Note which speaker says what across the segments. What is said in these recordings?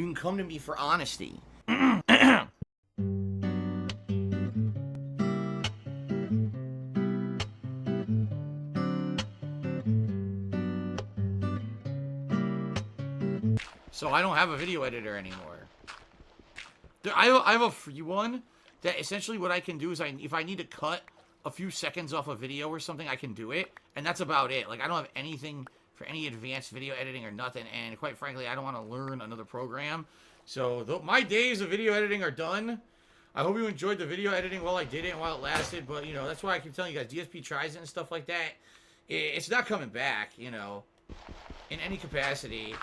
Speaker 1: You can come to me for honesty. So I don't have a video editor anymore. I have a free one that essentially what I can do is if I need to cut a few seconds off a video or something, I can do it. And that's about it. Like, I don't have anything for any advanced video editing or nothing. And quite frankly, I don't want to learn another program. So my days of video editing are done. I hope you enjoyed the video editing while I did it and while it lasted. But, you know, that's why I keep telling you guys, DSP tries it and stuff like that. It's not coming back, you know, in any capacity.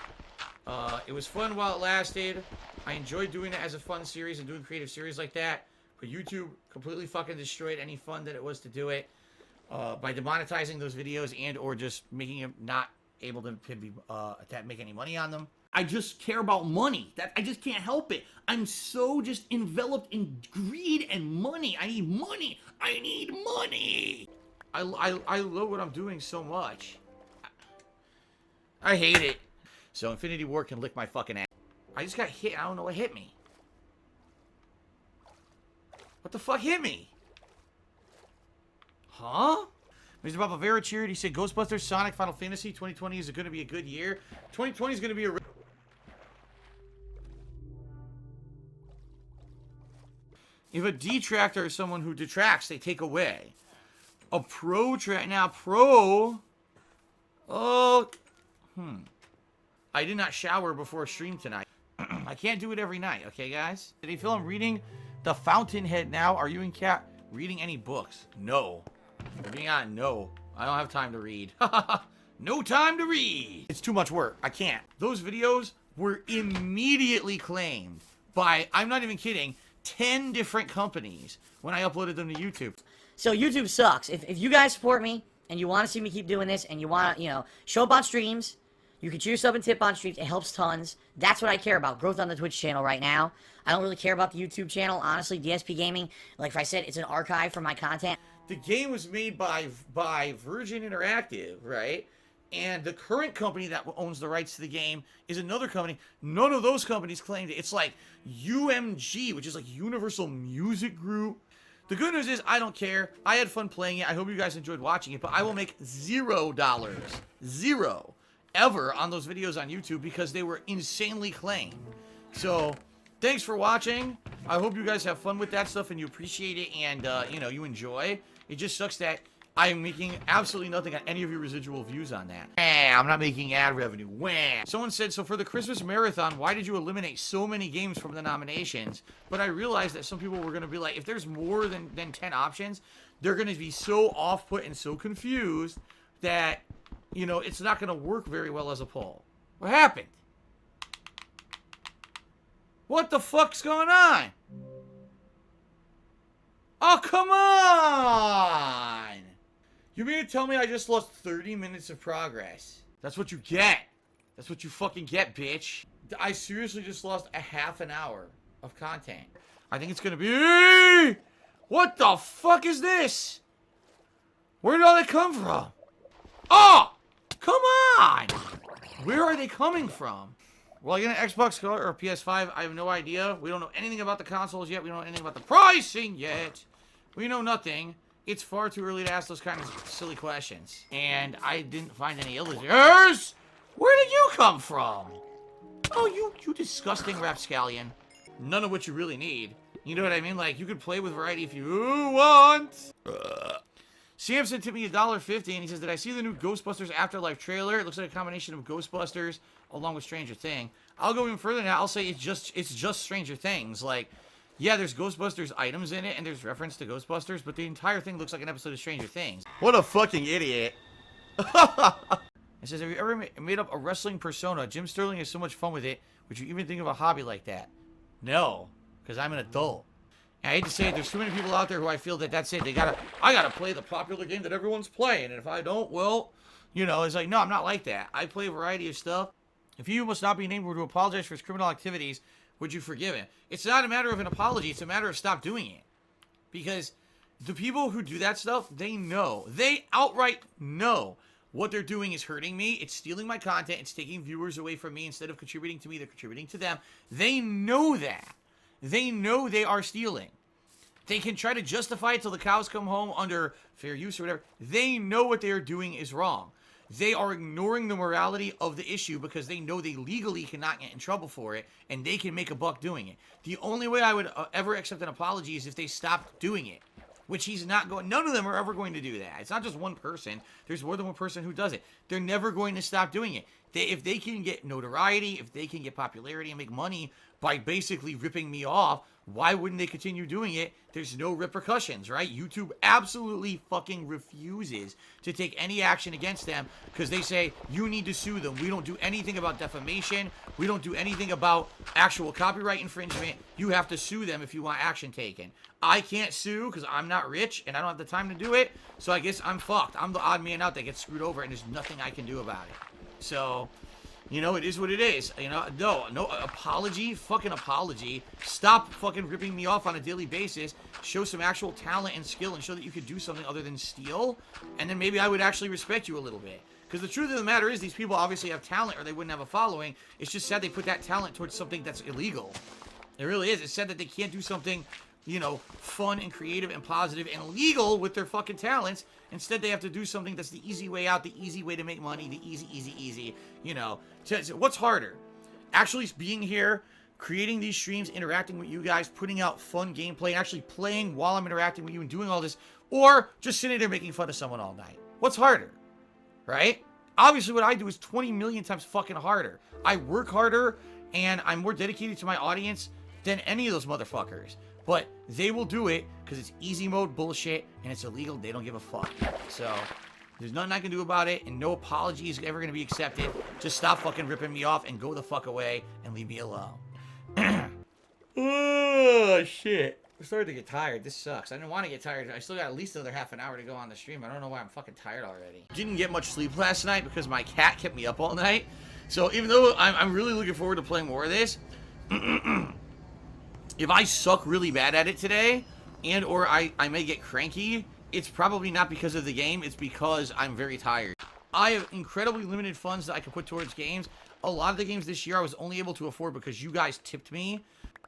Speaker 1: It was fun while it lasted. I enjoyed doing it as a fun series and doing creative series like that. But YouTube completely fucking destroyed any fun that it was to do it by demonetizing those videos and or just making them not able to make any money on them. I just care about money. I just can't help it. I'm so just enveloped in greed and money. I need money. I need money. I love what I'm doing so much. I hate it. So Infinity War can lick my fucking ass. I just got hit. I don't know what hit me. What the fuck hit me? Huh? Mr. Bavera cheered. He said Ghostbusters, Sonic, Final Fantasy. 2020 is going to be a good year. 2020 is going to be a... If a detractor is someone who detracts, they take away. A protract... Now, Oh... I did not shower before stream tonight. I can't do it every night, okay, guys? Did you feel I'm reading The Fountainhead now? Are you and Kat reading any books? No. Being on, no. I don't have time to read. No time to read. It's too much work. I can't. Those videos were immediately claimed by, I'm not even kidding, 10 different companies when I uploaded them to YouTube.
Speaker 2: So YouTube sucks. If you guys support me and you want to see me keep doing this and you want to, you know, show up on streams, you can cheer yourself and tip on streams. It helps tons. That's what I care about. Growth on the Twitch channel right now. I don't really care about the YouTube channel. Honestly, DSP Gaming, like I said, it's an archive for my content.
Speaker 1: The game was made by Virgin Interactive, right? And the current company that owns the rights to the game is another company. None of those companies claimed it. It's like UMG, which is like Universal Music Group. The good news is I don't care. I had fun playing it. I hope you guys enjoyed watching it, but I will make $0. Zero. Ever on those videos on YouTube because they were insanely claimed. So, thanks for watching. I hope you guys have fun with that stuff and you appreciate it and, you know, you enjoy. It just sucks that I'm making absolutely nothing on any of your residual views on that. I'm not making ad revenue. Wham! Someone said, so for the Christmas marathon, why did you eliminate so many games from the nominations? But I realized that some people were going to be like, if there's more than 10 options, they're going to be so off-put and so confused that... you know, it's not going to work very well as a poll. What happened? What the fuck's going on? Oh, come on! You mean to tell me I just lost 30 minutes of progress? That's what you get. That's what you fucking get, bitch. I seriously just lost a half an hour of content. I think it's going to be... What the fuck is this? Where did all that come from? Oh! Come on! Where are they coming from? Will I get an Xbox or a PS5? I have no idea. We don't know anything about the consoles yet. We don't know anything about the pricing yet. We know nothing. It's far too early to ask those kind of silly questions. And I didn't find any illustrators. Where did you come from? Oh, you disgusting rapscallion. None of what you really need. You know what I mean? Like, you could play with variety if you want. Samson tipped me $1.50 and he says, did I see the new Ghostbusters Afterlife trailer? It looks like a combination of Ghostbusters along with Stranger Things. I'll go even further now. I'll say it's just Stranger Things. Like, yeah, there's Ghostbusters items in it and there's reference to Ghostbusters, but the entire thing looks like an episode of Stranger Things. What a fucking idiot. It says, have you ever made up a wrestling persona? Jim Sterling has so much fun with it. Would you even think of a hobby like that? No, because I'm an adult. I hate to say it, there's too many people out there who I feel that that's it. I gotta play the popular game that everyone's playing, and if I don't, well, you know, it's like, no, I'm not like that. I play a variety of stuff. If you must not be named or to apologize for his criminal activities, would you forgive him? It's not a matter of an apology, it's a matter of stop doing it. Because the people who do that stuff, they know. They outright know. what they're doing is hurting me. It's stealing my content. It's taking viewers away from me. Instead of contributing to me, they're contributing to them. They know that. They know they are stealing. They can try to justify it till the cows come home under fair use or whatever. They know what they are doing is wrong. They are ignoring the morality of the issue because they know they legally cannot get in trouble for it, and they can make a buck doing it. The only way I would ever accept an apology is if they stopped doing it, which he's not going. None of them are ever going to do that. It's not just one person. There's more than one person who does it. They're never going to stop doing it. If they can get notoriety, if they can get popularity and make money by basically ripping me off, why wouldn't they continue doing it? There's no repercussions, right? YouTube absolutely fucking refuses to take any action against them because they say, you need to sue them. We don't do anything about defamation. We don't do anything about actual copyright infringement. You have to sue them if you want action taken. I can't sue because I'm not rich and I don't have the time to do it. So I guess I'm fucked. I'm the odd man out that gets screwed over and there's nothing I can do about it. So, you know, it is what it is. You know, no apology, fucking apology. Stop fucking ripping me off on a daily basis. Show some actual talent and skill and show that you could do something other than steal. And then maybe I would actually respect you a little bit. Because the truth of the matter is these people obviously have talent or they wouldn't have a following. It's just sad they put that talent towards something that's illegal. It really is. It's sad that they can't do something, you know, fun and creative and positive and legal with their fucking talents. Instead, they have to do something that's the easy way out, the easy way to make money, the easy, you know. What's harder? Actually being here, creating these streams, interacting with you guys, putting out fun gameplay, actually playing while I'm interacting with you and doing all this, or just sitting there making fun of someone all night? What's harder? Right? Obviously, what I do is 20 million times fucking harder. I work harder, and I'm more dedicated to my audience than any of those motherfuckers. But they will do it because it's easy mode bullshit and it's illegal. They don't give a fuck. So there's nothing I can do about it, and no apology is ever going to be accepted. Just stop fucking ripping me off and go the fuck away and leave me alone. Oh, shit. I'm starting to get tired. This sucks. I didn't want to get tired. I still got at least another half an hour to go on the stream. I don't know why I'm fucking tired already. Didn't get much sleep last night because my cat kept me up all night. So even though I'm really looking forward to playing more of this, if I suck really bad at it today, and or I may get cranky, it's probably not because of the game, it's because I'm very tired. I have incredibly limited funds that I can put towards games. A lot of the games this year I was only able to afford because you guys tipped me.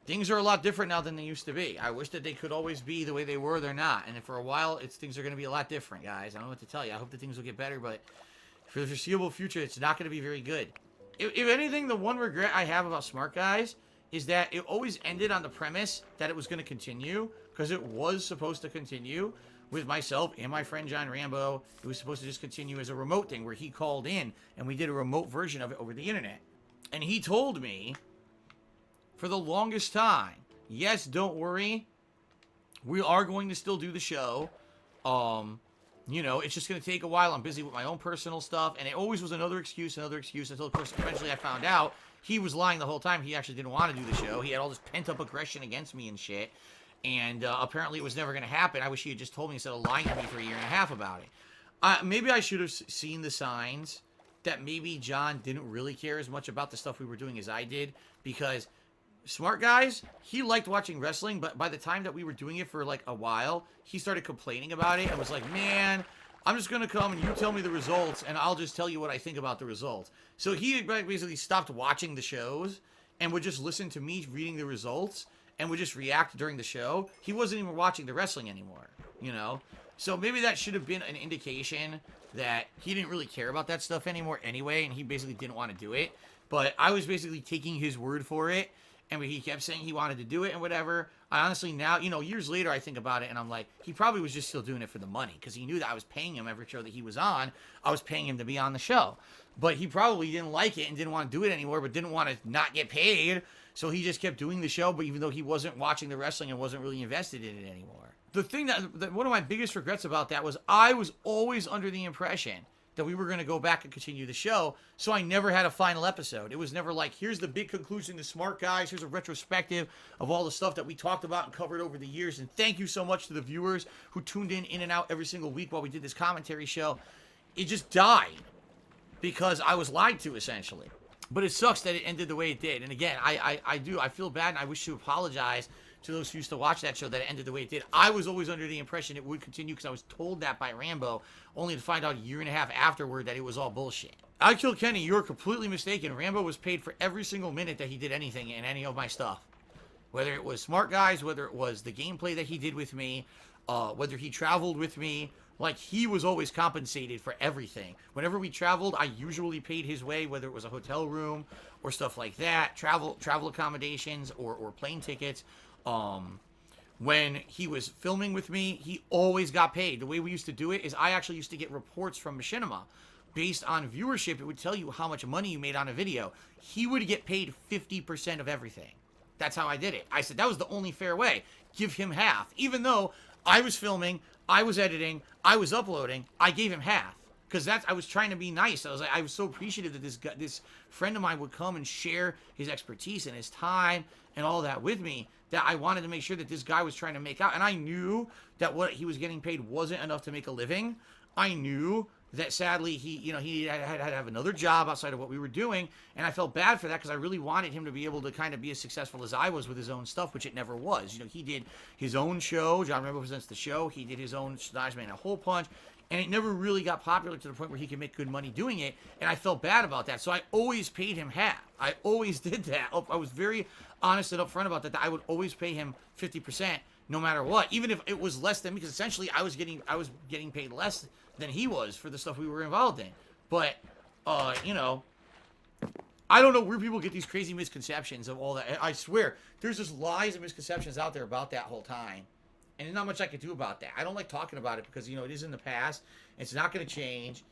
Speaker 1: Things are a lot different now than they used to be. I wish that they could always be the way they were. They're not. And for a while, things are going to be a lot different, guys. I don't know what to tell you. I hope that things will get better, but for the foreseeable future, it's not going to be very good. If anything, the one regret I have about Smart Guys is that it always ended on the premise that it was going to continue, because it was supposed to continue with myself and my friend John Rambo. It was supposed to just continue as a remote thing where he called in and we did a remote version of it over the internet. And he told me for the longest time, yes, don't worry, we are going to still do the show. You know, it's just going to take a while. I'm busy with my own personal stuff. And it always was another excuse, until, of course, eventually I found out he was lying the whole time. He actually didn't want to do the show. He had all this pent-up aggression against me and shit. And apparently it was never going to happen. I wish he had just told me instead of lying to me for a year and a half about it. Maybe I should have seen the signs that maybe John didn't really care as much about the stuff we were doing as I did. Because Smart Guys, he liked watching wrestling, but by the time that we were doing it for like a while, he started complaining about it and was like, man, I'm just going to come and you tell me the results and I'll just tell you what I think about the results. So he basically stopped watching the shows and would just listen to me reading the results and would just react during the show. He wasn't even watching the wrestling anymore, you know? So maybe that should have been an indication that he didn't really care about that stuff anymore anyway, and he basically didn't want to do it. But I was basically taking his word for it, and he kept saying he wanted to do it and whatever. I honestly now, you know, years later I think about it and I'm like, he probably was just still doing it for the money because he knew that I was paying him every show that he was on. I was paying him to be on the show. But he probably didn't like it and didn't want to do it anymore, but didn't want to not get paid. So he just kept doing the show, but even though he wasn't watching the wrestling and wasn't really invested in it anymore. The thing that one of my biggest regrets about that was I was always under the impression that we were going to go back and continue the show, so I never had a final episode. It was never like, here's the big conclusion to Smart Guys, here's a retrospective of all the stuff that we talked about and covered over the years, and thank you so much to the viewers who tuned in and out every single week while we did this commentary show. It just died because I was lied to, essentially. But it sucks that it ended the way it did. And again, I feel bad and I wish to apologize to those who used to watch that show that it ended the way it did. I was always under the impression it would continue because I was told that by Rambo, only to find out a year and a half afterward that it was all bullshit. I Kill Kenny, you're completely mistaken. Rambo was paid for every single minute that he did anything in any of my stuff. Whether it was Smart Guys, whether it was the gameplay that he did with me, whether he traveled with me, like, he was always compensated for everything. Whenever we traveled, I usually paid his way, whether it was a hotel room or stuff like that, travel accommodations or plane tickets. When he was filming with me, he always got paid. The way we used to do it is I actually used to get reports from Machinima. Based on viewership, it would tell you how much money you made on a video. He would get paid 50% of everything. That's how I did it. I said that was the only fair way. Give him half. Even though I was filming, I was editing, I was uploading, I gave him half. Because I was trying to be nice. I was so appreciative that this friend of mine would come and share his expertise and his time and all that with me, that I wanted to make sure that this guy was trying to make out. And I knew that what he was getting paid wasn't enough to make a living. I knew that sadly he had to have another job outside of what we were doing, and I felt bad for that because I really wanted him to be able to kind of be as successful as I was with his own stuff, which it never was. He did his own show, John Rambo Presents the Show. He did his own Dodge Man a Hole Punch, and it never really got popular to the point where he could make good money doing it, and I felt bad about that. So I always paid him half. I always did that. I was very honest and upfront about that I would always pay him 50%. No matter what, even if it was less than, because essentially I was getting paid less than he was for the stuff we were involved in. But I don't know where people get these crazy misconceptions of all that. I swear, there's just lies and misconceptions out there about that whole time, and there's not much I could do about that. I don't like talking about it because it is in the past. It's not going to change.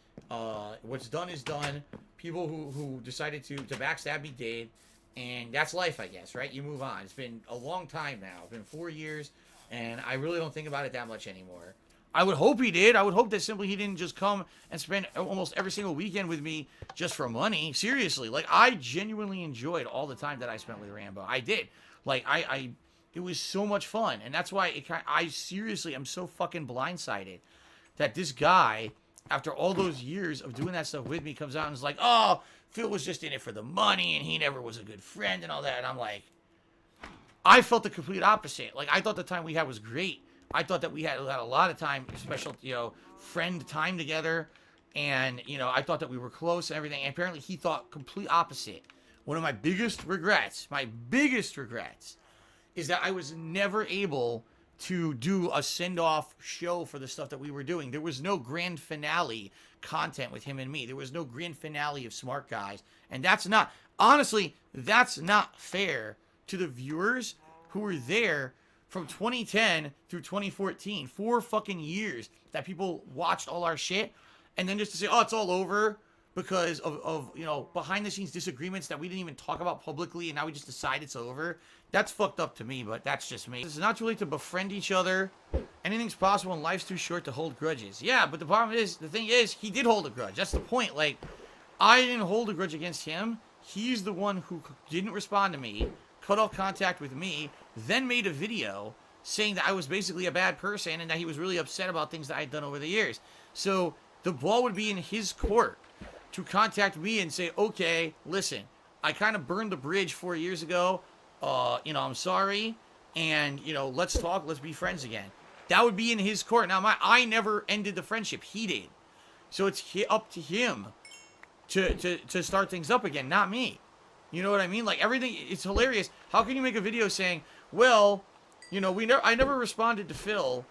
Speaker 1: What's done is done. People who decided to backstab me did, and that's life, I guess. Right? You move on. It's been a long time now. It's been 4 years. And I really don't think about it that much anymore. I would hope he did. I would hope that simply he didn't just come and spend almost every single weekend with me just for money. Seriously. Like, I genuinely enjoyed all the time that I spent with Rambo. I did. Like, it was so much fun. And that's why I seriously am so fucking blindsided that this guy, after all those years of doing that stuff with me, comes out and is like, oh, Phil was just in it for the money and he never was a good friend and all that. And I'm like, I felt the complete opposite. Like, I thought the time we had was great. I thought that we had a lot of time, special, friend time together. And, I thought that we were close and everything. And apparently he thought complete opposite. One of my biggest regrets is that I was never able to do a send-off show for the stuff that we were doing. There was no grand finale content with him and me. There was no grand finale of Smart Guys. And that's not fair to the viewers who were there from 2010 through 2014, 4 fucking years that people watched all our shit, and then just to say, oh, it's all over because of behind the scenes disagreements that we didn't even talk about publicly, and now we just decide it's over. That's fucked up to me, but that's just me. It's not too late to befriend each other. Anything's possible, and life's too short to hold grudges. Yeah, but the thing is, he did hold a grudge. That's the point. Like, I didn't hold a grudge against him. He's the one who didn't respond to me, cut off contact with me, then made a video saying that I was basically a bad person and that he was really upset about things that I had done over the years. So the ball would be in his court to contact me and say, okay, listen, I kind of burned the bridge 4 years ago. I'm sorry. And, let's talk. Let's be friends again. That would be in his court. Now, I never ended the friendship. He did. So it's up to him to start things up again, not me. You know what I mean? Like, everything, it's hilarious. How can you make a video saying, well, I never responded to Phil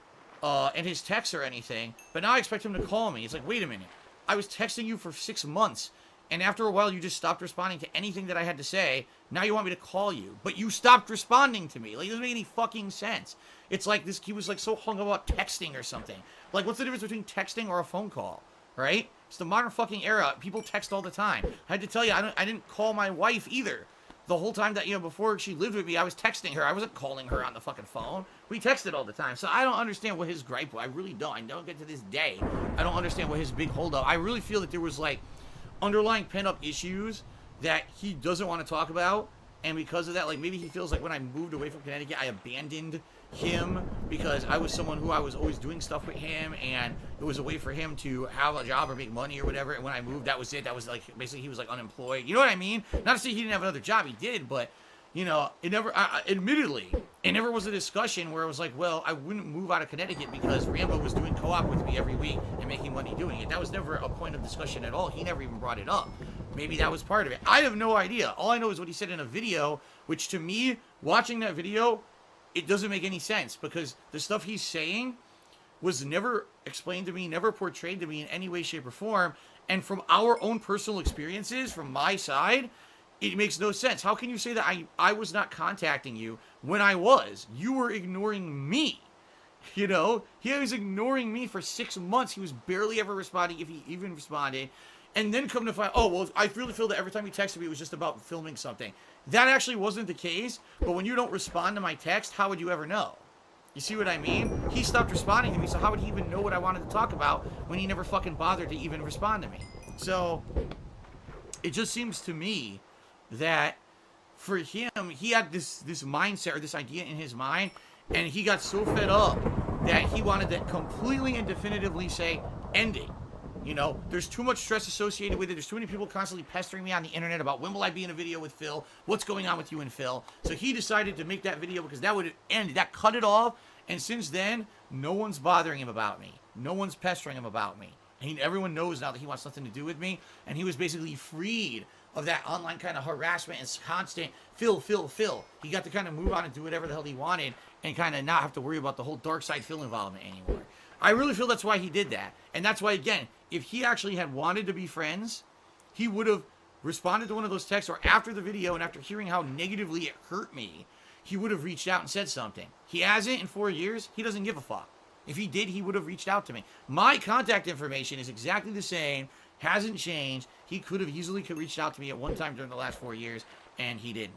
Speaker 1: and his texts or anything, but now I expect him to call me. It's like, wait a minute. I was texting you for 6 months, and after a while you just stopped responding to anything that I had to say. Now you want me to call you, but you stopped responding to me. Like, it doesn't make any fucking sense. It's like he was like so hung about texting or something. Like, what's the difference between texting or a phone call, right? It's the modern fucking era. People text all the time. I had to tell you, I didn't call my wife either. The whole time that, before she lived with me, I was texting her. I wasn't calling her on the fucking phone. We texted all the time. So I don't understand what his gripe was. I really don't. I don't get to this day. I don't understand what his big holdup. I really feel that there was, like, underlying pent-up issues that he doesn't want to talk about. And because of that, like, maybe he feels like when I moved away from Connecticut, I abandoned him because I was someone who I was always doing stuff with him, and it was a way for him to have a job or make money or whatever. And when I moved, that was it. That was, like, basically he was, like, unemployed. You know what I mean? Not to say he didn't have another job. He did, but, it never, admittedly, It never was a discussion where I was like, well, I wouldn't move out of Connecticut because Rambo was doing co-op with me every week and making money doing it. That was never a point of discussion at all. He never even brought it up. Maybe that was part of it. I have no idea. All I know is what he said in a video, which to me, watching that video, it doesn't make any sense because the stuff he's saying was never explained to me, never portrayed to me in any way, shape, or form. And from our own personal experiences, from my side, it makes no sense. How can you say that I was not contacting you when I was? You were ignoring me. You know? He was ignoring me for 6 months. He was barely ever responding, if he even responded. And then come to find, oh, well, I really feel that every time he texted me, it was just about filming something. That actually wasn't the case. But when you don't respond to my text, how would you ever know? You see what I mean? He stopped responding to me, so how would he even know what I wanted to talk about when he never fucking bothered to even respond to me? So, it just seems to me that for him, he had this mindset or this idea in his mind, and he got so fed up that he wanted to completely and definitively say, end it. You know, there's too much stress associated with it. There's too many people constantly pestering me on the internet about when will I be in a video with Phil? What's going on with you and Phil? So he decided to make that video because that would end. That cut it off. And since then, no one's bothering him about me. No one's pestering him about me. And everyone knows now that he wants nothing to do with me. And he was basically freed of that online kind of harassment and constant Phil. He got to kind of move on and do whatever the hell he wanted and kind of not have to worry about the whole dark side Phil involvement anymore. I really feel that's why he did that. And that's why, again, if he actually had wanted to be friends, he would have responded to one of those texts, or after the video and after hearing how negatively it hurt me, he would have reached out and said something. He hasn't in 4 years. He doesn't give a fuck. If he did, he would have reached out to me. My contact information is exactly the same, hasn't changed. He could have easily reached out to me at one time during the last 4 years, and he didn't.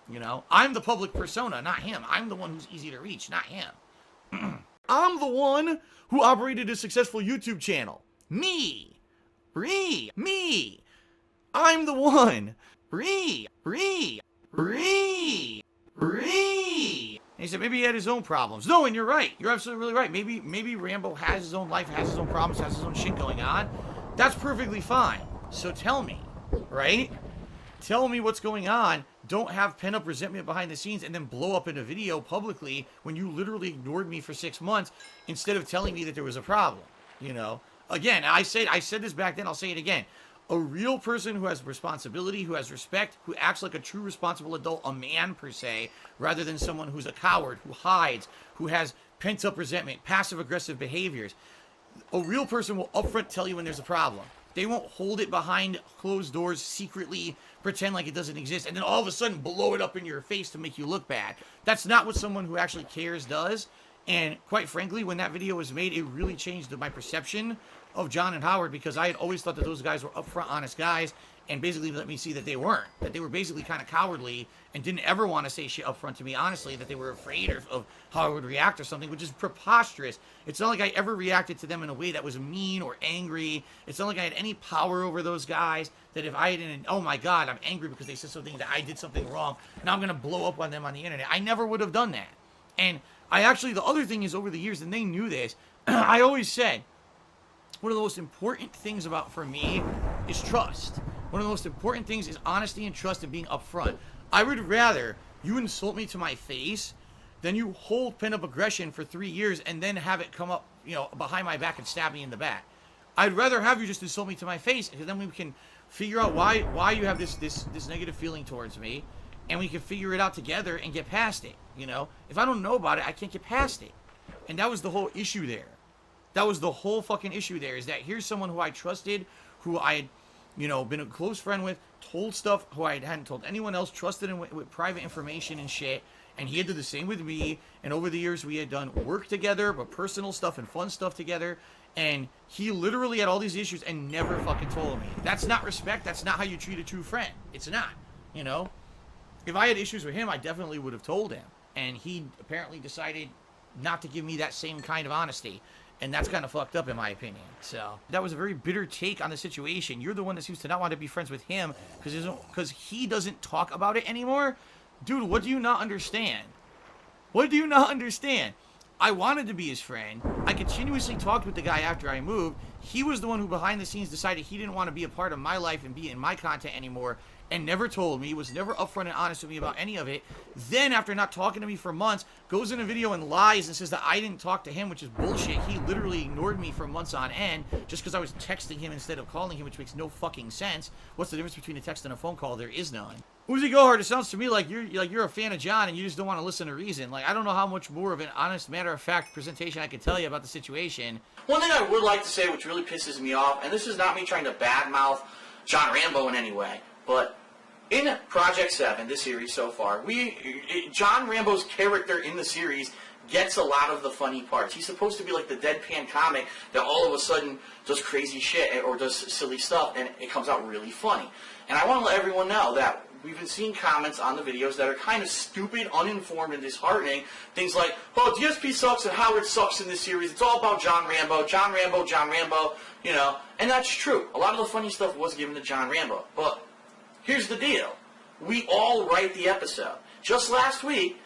Speaker 1: You know, I'm the public persona, not him. I'm the one who's easy to reach, not him. I'm the one who operated a successful YouTube channel. Me. I'm the one. And he said maybe he had his own problems. No, and you're right. You're absolutely really right. Maybe Rambo has his own life, has his own problems, has his own shit going on. That's perfectly fine. So tell me, right? Tell me what's going on. Don't have pent-up resentment behind the scenes and then blow up in a video publicly when you literally ignored me for 6 months instead of telling me that there was a problem. You know? Again, I said this back then, I'll say it again. A real person who has responsibility, who has respect, who acts like a true responsible adult, a man per se, rather than someone who's a coward, who hides, who has pent-up resentment, passive-aggressive behaviors. A real person will upfront tell you when there's a problem. They won't hold it behind closed doors, secretly pretend like it doesn't exist, and then all of a sudden blow it up in your face to make you look bad. That's not what someone who actually cares does. And quite frankly, when that video was made, it really changed my perception of John and Howard, because I had always thought that those guys were upfront, honest guys, and basically let me see that they weren't. That they were basically kind of cowardly and didn't ever want to say shit upfront to me, honestly, that they were afraid of how I would react or something, which is preposterous. It's not like I ever reacted to them in a way that was mean or angry. It's not like I had any power over those guys, that if I didn't, oh my God, I'm angry because they said something, that I did something wrong, now I'm going to blow up on them on the internet. I never would have done that. And I actually, the other thing is, over the years, and they knew this, I always said, one of the most important things for me is trust. One of the most important things is honesty and trust and being upfront. I would rather you insult me to my face than you hold pent-up aggression for 3 years and then have it come up, behind my back and stab me in the back. I'd rather have you just insult me to my face, because then we can figure out why you have this negative feeling towards me, and we can figure it out together and get past it. If I don't know about it, I can't get past it. And that was the whole issue there. That was the whole fucking issue there, is that here's someone who I trusted, who I had, been a close friend with, told stuff who I hadn't told anyone else, trusted him with private information and shit, and he had done the same with me, and over the years we had done work together, but personal stuff and fun stuff together, and he literally had all these issues and never fucking told me. That's not respect, that's not how you treat a true friend. It's not, If I had issues with him, I definitely would have told him, and he apparently decided not to give me that same kind of honesty. And that's kind of fucked up in my opinion. So that was a very bitter take on the situation. You're the one that seems to not want to be friends with him because he doesn't talk about it anymore. Dude, what do you not understand? What do you not understand? I wanted to be his friend. I continuously talked with the guy after I moved. He was the one who behind the scenes decided he didn't want to be a part of my life and be in my content anymore. and never told me, was never upfront and honest with me about any of it. Then, after not talking to me for months, goes in a video and lies and says that I didn't talk to him, which is bullshit. He literally ignored me for months on end just because I was texting him instead of calling him, which makes no fucking sense. What's the difference between a text and a phone call? There is none. Uzi Gohard, it sounds to me like you're a fan of John and you just don't want to listen to reason. Like, I don't know how much more of an honest, matter-of-fact presentation I could tell you about the situation. One thing I would like to say, which really pisses me off, and this is not me trying to badmouth John Rambo in any way, but in Project 7, this series so far, John Rambo's character in the series gets a lot of the funny parts. He's supposed to be like the deadpan comic that all of a sudden does crazy shit or does silly stuff, and it comes out really funny. And I want to let everyone know that we've been seeing comments on the videos that are kind of stupid, uninformed, and disheartening. Things like, oh, DSP sucks and Howard sucks in this series. It's all about John Rambo, John Rambo, John Rambo, you know. And that's true. A lot of the funny stuff was given to John Rambo. But here's the deal. We all write the episode. Just last week,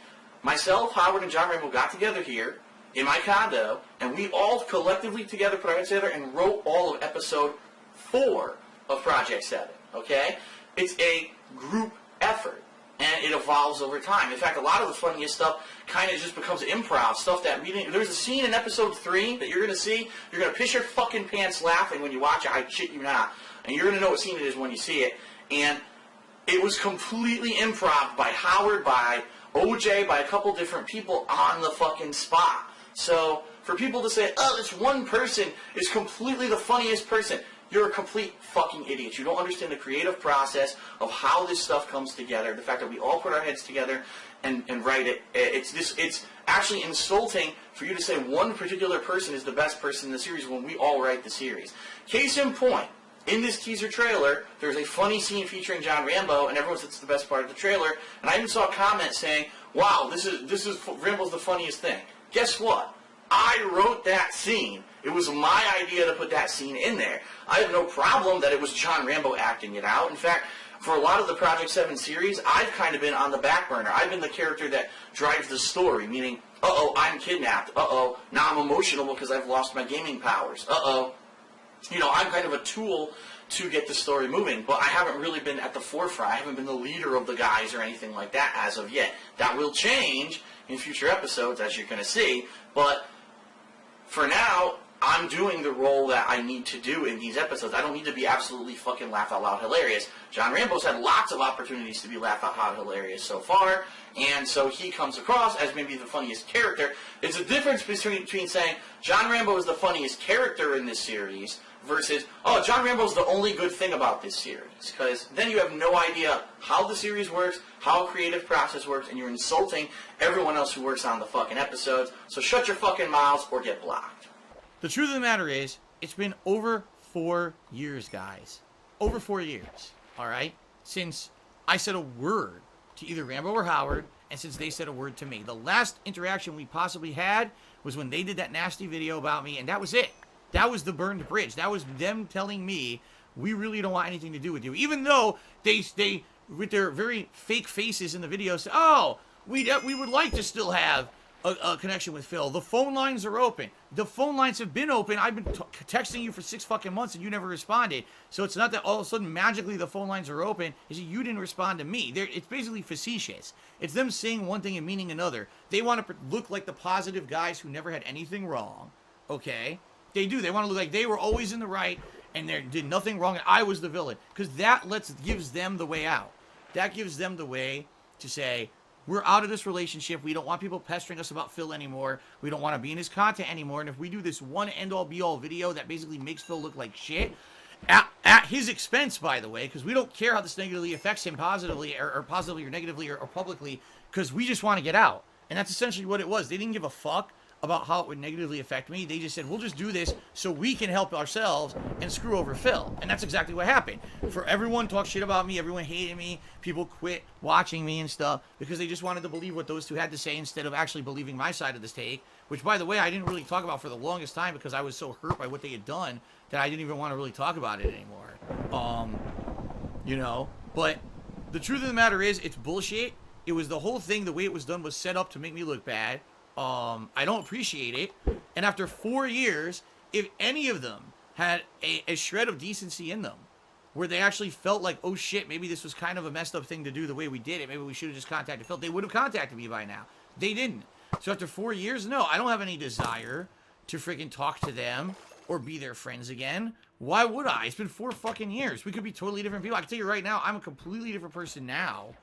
Speaker 1: myself, Howard, and John Rambo got together here in my condo, and we all collectively together put our heads together and wrote all of episode 4 of Project 7, okay? It's a group effort, and it evolves over time. In fact, a lot of the funniest stuff kind of just becomes improv, stuff that we didn't... There's a scene in episode 3 that you're going to see. You're going to piss your fucking pants laughing when you watch it. I shit you not. And you're going to know what scene it is when you see it. And it was completely improv by Howard, by OJ, by a couple different people on the fucking spot. So, for people to say, oh, this one person is completely the funniest person, you're a complete fucking idiot. You don't understand the creative process of how this stuff comes together. The fact that we all put our heads together and write it. It's actually insulting for you to say one particular person is the best person in the series when we all write the series. Case in point, in this teaser trailer, there's a funny scene featuring John Rambo, and everyone says it's the best part of the trailer. And I even saw a comment saying, wow, this is Rambo's the funniest thing. Guess what? I wrote that scene. It was my idea to put that scene in there. I have no problem that it was John Rambo acting it out. In fact, for a lot of the Project 7 series, I've kind of been on the back burner. I've been the character that drives the story, meaning, uh-oh, I'm kidnapped. Uh-oh, now I'm emotional because I've lost my gaming powers. Uh-oh. You know, I'm kind of a tool to get the story moving, but I haven't really been at the forefront. I haven't been the leader of the guys or anything like that as of yet. That will change in future episodes, as you're going to see, but for now, I'm doing the role that I need to do in these episodes. I don't need to be absolutely fucking laugh-out-loud hilarious. John Rambo's had lots of opportunities to be laugh-out-loud hilarious so far, and so he comes across as maybe the funniest character. There's a difference between saying John Rambo is the funniest character in this series versus, oh, John Rambo's the only good thing about this series. Because then you have no idea how the series works, how a creative process works, and you're insulting everyone else who works on the fucking episodes. So shut your fucking mouths or get blocked. The truth of the matter is, it's been over 4 years, guys. Over 4 years, alright? Since I said a word to either Rambo or Howard, and since they said a word to me. The last interaction we possibly had was when they did that nasty video about me, and that was it. That was the burned bridge. That was them telling me, we really don't want anything to do with you. Even though they with their very fake faces in the video, say, oh, we would like to still have a connection with Phil. The phone lines are open. The phone lines have been open. I've been texting you for 6 fucking months and you never responded. So it's not that all of a sudden magically the phone lines are open. It's that you didn't respond to me. It's basically facetious. It's them saying one thing and meaning another. They want to look like the positive guys who never had anything wrong. Okay? They do. They want to look like they were always in the right and they did nothing wrong and I was the villain. Because that gives them the way out. That gives them the way to say, we're out of this relationship. We don't want people pestering us about Phil anymore. We don't want to be in his content anymore. And if we do this one end-all be-all video that basically makes Phil look like shit, at his expense, by the way, because we don't care how this negatively affects him positively or positively or negatively or publicly, because we just want to get out. And that's essentially what it was. They didn't give a fuck about how it would negatively affect me. They just said, we'll just do this so we can help ourselves and screw over Phil. And that's exactly what happened. For everyone talk shit about me, everyone hated me, people quit watching me and stuff because they just wanted to believe what those two had to say instead of actually believing my side of this take, which, by the way, I didn't really talk about for the longest time because I was so hurt by what they had done that I didn't even want to really talk about it anymore. You know, but the truth of the matter is, it's bullshit. It was the whole thing, the way it was done was set up to make me look bad. I don't appreciate it. And after 4 years, if any of them had a shred of decency in them, where they actually felt like, oh shit, maybe this was kind of a messed up thing to do the way we did it. Maybe we should have just contacted Phil. They would have contacted me by now. They didn't. So after 4 years, no, I don't have any desire to freaking talk to them or be their friends again. Why would I? It's been 4 fucking years. We could be totally different people. I can tell you right now, I'm a completely different person now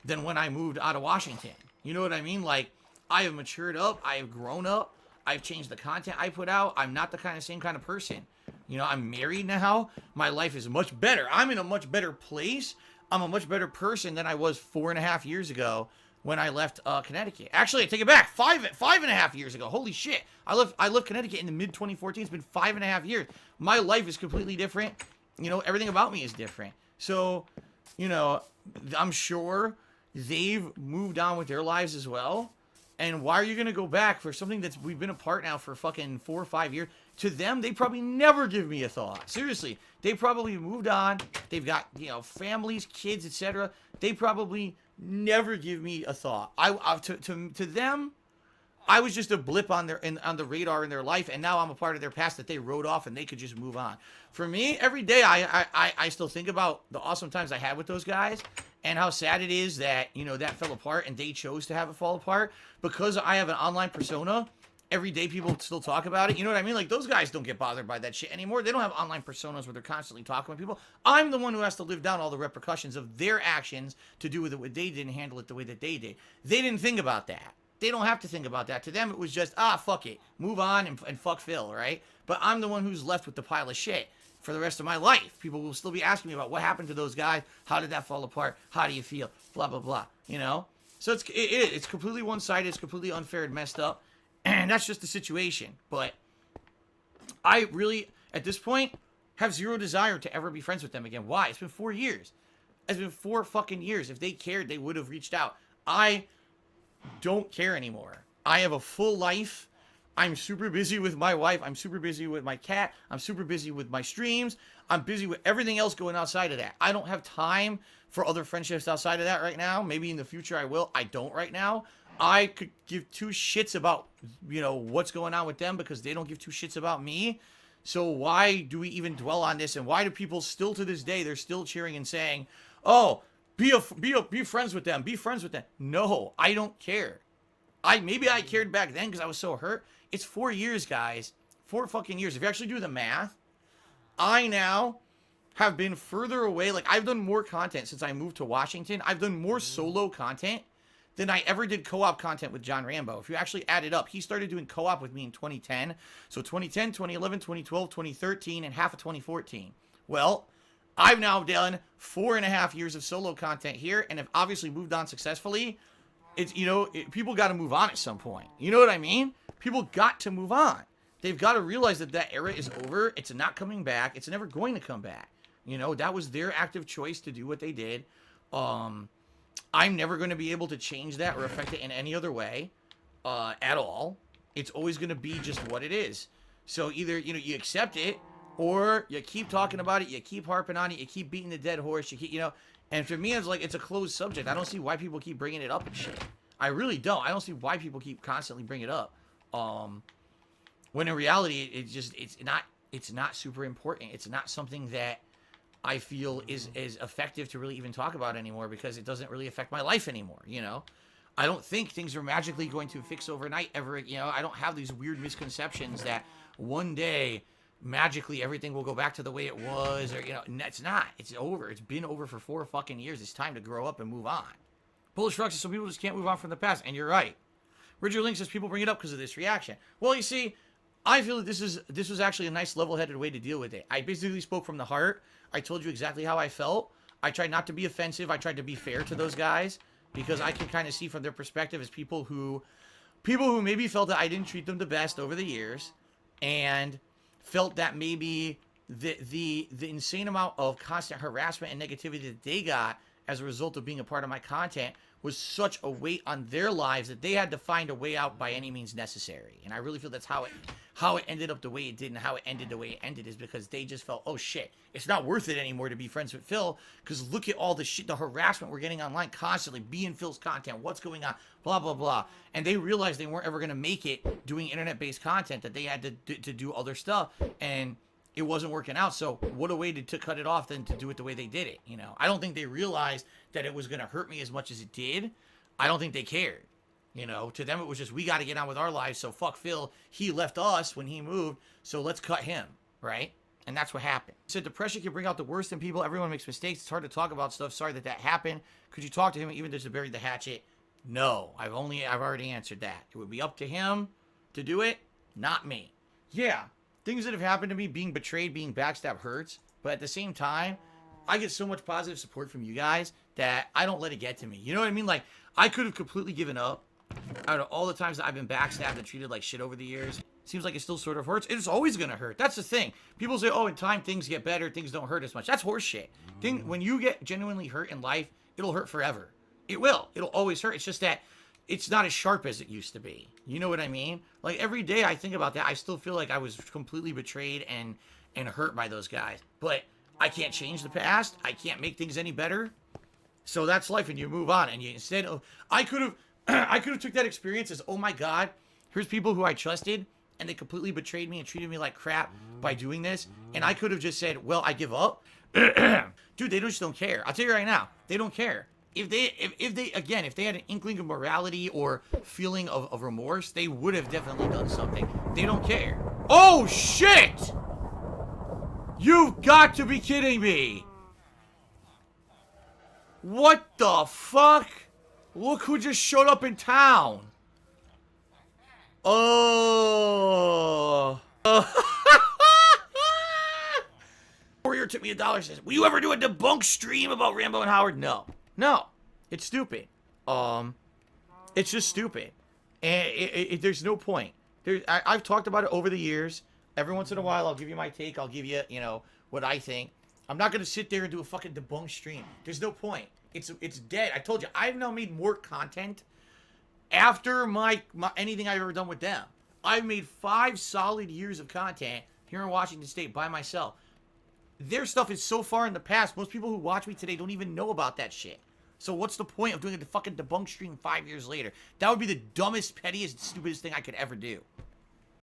Speaker 1: than when I moved out of Washington. You know what I mean? Like, I have matured up. I have grown up. I've changed the content I put out. I'm not the same kind of person. You know, I'm married now. My life is much better. I'm in a much better place. I'm a much better person than I was 4.5 years ago when I left Connecticut. Actually, I take it back. 5.5 years ago. Holy shit. I left Connecticut in the mid-2014. It's been 5.5 years. My life is completely different. You know, everything about me is different. So, you know, I'm sure they've moved on with their lives as well. And why are you going to go back for something that's we've been apart now for fucking 4 or 5 years? To them, they probably never give me a thought. Seriously, they probably moved on. They've got, you know, families, kids, etc. They probably never give me a thought. To them, I was just a blip on on the radar in their life, and now I'm a part of their past that they wrote off and they could just move on. For me, every day I still think about the awesome times I had with those guys and how sad it is that, you know, that fell apart and they chose to have it fall apart. Because I have an online persona, every day people still talk about it. You know what I mean? Like, those guys don't get bothered by that shit anymore. They don't have online personas where they're constantly talking with people. I'm the one who has to live down all the repercussions of their actions to do with it what they did and handle it the way that they did. They didn't think about that. They don't have to think about that. To them, it was just, fuck it. Move on and fuck Phil, right? But I'm the one who's left with the pile of shit for the rest of my life. People will still be asking me about what happened to those guys. How did that fall apart? How do you feel? Blah, blah, blah. You know? So it's completely one-sided. It's completely unfair and messed up. And that's just the situation. But I really, at this point, have zero desire to ever be friends with them again. Why? It's been 4 years. It's been 4 fucking years. If they cared, they would have reached out. I don't care anymore. I have a full life. I'm super busy with my wife. I'm super busy with my cat. I'm super busy with my streams. I'm busy with everything else going outside of that. I don't have time for other friendships outside of that right now. Maybe in the future I will. I don't right now. I could give 2 shits about, you know, what's going on with them because they don't give 2 shits about me. So why do we even dwell on this? And why do people still to this day, they're still cheering and saying, oh, be friends with them. Be friends with them. No, I don't care. Maybe I cared back then because I was so hurt. It's 4 years, guys. 4 fucking years. If you actually do the math, I now have been further away. Like, I've done more content since I moved to Washington. I've done more solo content than I ever did co-op content with John Rambo. If you actually add it up, he started doing co-op with me in 2010. So 2010, 2011, 2012, 2013, and half of 2014. Well, I've now done 4.5 years of solo content here and have obviously moved on successfully. It's, you know, people got to move on at some point. You know what I mean? People got to move on. They've got to realize that that era is over. It's not coming back. It's never going to come back. You know, that was their active choice to do what they did. I'm never going to be able to change that or affect it in any other way at all. It's always going to be just what it is. So either, you know, you accept it or you keep talking about it, you keep harping on it, you keep beating the dead horse, you keep, you know. And for me, it's like, it's a closed subject. I don't see why people keep bringing it up and shit. I really don't. I don't see why people keep constantly bringing it up. When in reality, it's not super important. It's not something that I feel is effective to really even talk about anymore because it doesn't really affect my life anymore, you know? I don't think things are magically going to fix overnight ever, you know? I don't have these weird misconceptions that one day magically everything will go back to the way it was, or, you know, it's not. It's over. It's been over for 4 fucking years. It's time to grow up and move on. Bullish Rux says some people just can't move on from the past, and you're right. Richard Link says people bring it up because of this reaction. Well, you see, I feel that this was actually a nice level-headed way to deal with it. I basically spoke from the heart. I told you exactly how I felt. I tried not to be offensive. I tried to be fair to those guys because I can kind of see from their perspective as people who maybe felt that I didn't treat them the best over the years and felt that maybe the insane amount of constant harassment and negativity that they got as a result of being a part of my content was such a weight on their lives that they had to find a way out by any means necessary. And I really feel that's how it ended up the way it did, and how it ended the way it ended is because they just felt, oh shit, it's not worth it anymore to be friends with Phil because look at all the shit, the harassment we're getting online constantly, be in Phil's content, what's going on, blah, blah, blah. And they realized they weren't ever going to make it doing internet-based content, that they had to do other stuff. And it wasn't working out. So what a way to cut it off than to do it the way they did it, you know? I don't think they realized that it was going to hurt me as much as it did. I don't think they cared. You know, to them it was just, we got to get on with our lives, so fuck Phil. He left us when he moved, so let's cut him, right? And that's what happened. So depression can bring out the worst in people. Everyone makes mistakes. It's hard to talk about stuff. Sorry that happened. Could you talk to him even just to bury the hatchet? No, I've already answered that. It would be up to him to do it, not me. Yeah, things that have happened to me, being betrayed, being backstabbed hurts, but at the same time, I get so much positive support from you guys that I don't let it get to me. You know what I mean? Like, I could have completely given up. Out of all the times that I've been backstabbed and treated like shit over the years, seems like it still sort of hurts. It's always gonna hurt. That's the thing. People say, oh, in time things get better, things don't hurt as much. That's horseshit. When you get genuinely hurt in life, it'll hurt forever. It will. It'll always hurt. It's just that it's not as sharp as it used to be. You know what I mean? Like, every day I think about that, I still feel like I was completely betrayed and hurt by those guys. But I can't change the past. I can't make things any better. So that's life, and you move on. And you, instead of, I could have took that experience as, oh my God, here's people who I trusted, and they completely betrayed me and treated me like crap by doing this. And I could have just said, well, I give up. Dude, they just don't care. I'll tell you right now, they don't care. If they had an inkling of morality or feeling of remorse, they would have definitely done something. They don't care. Oh shit! You've got to be kidding me! What the fuck? Look who just showed up in town. Oh. Warrior took me $1, says, will you ever do a debunk stream about Rambo and Howard? No. No. It's stupid. It's just stupid. And there's no point. I've talked about it over the years. Every once in a while, I'll give you my take. I'll give you, you know, what I think. I'm not going to sit there and do a fucking debunk stream. There's no point. It's dead. I told you, I've now made more content after my anything I've ever done with them. I've made 5 solid years of content here in Washington State by myself. Their stuff is so far in the past, most people who watch me today don't even know about that shit. So what's the point of doing a fucking debunk stream 5 years later? That would be the dumbest, pettiest, stupidest thing I could ever do.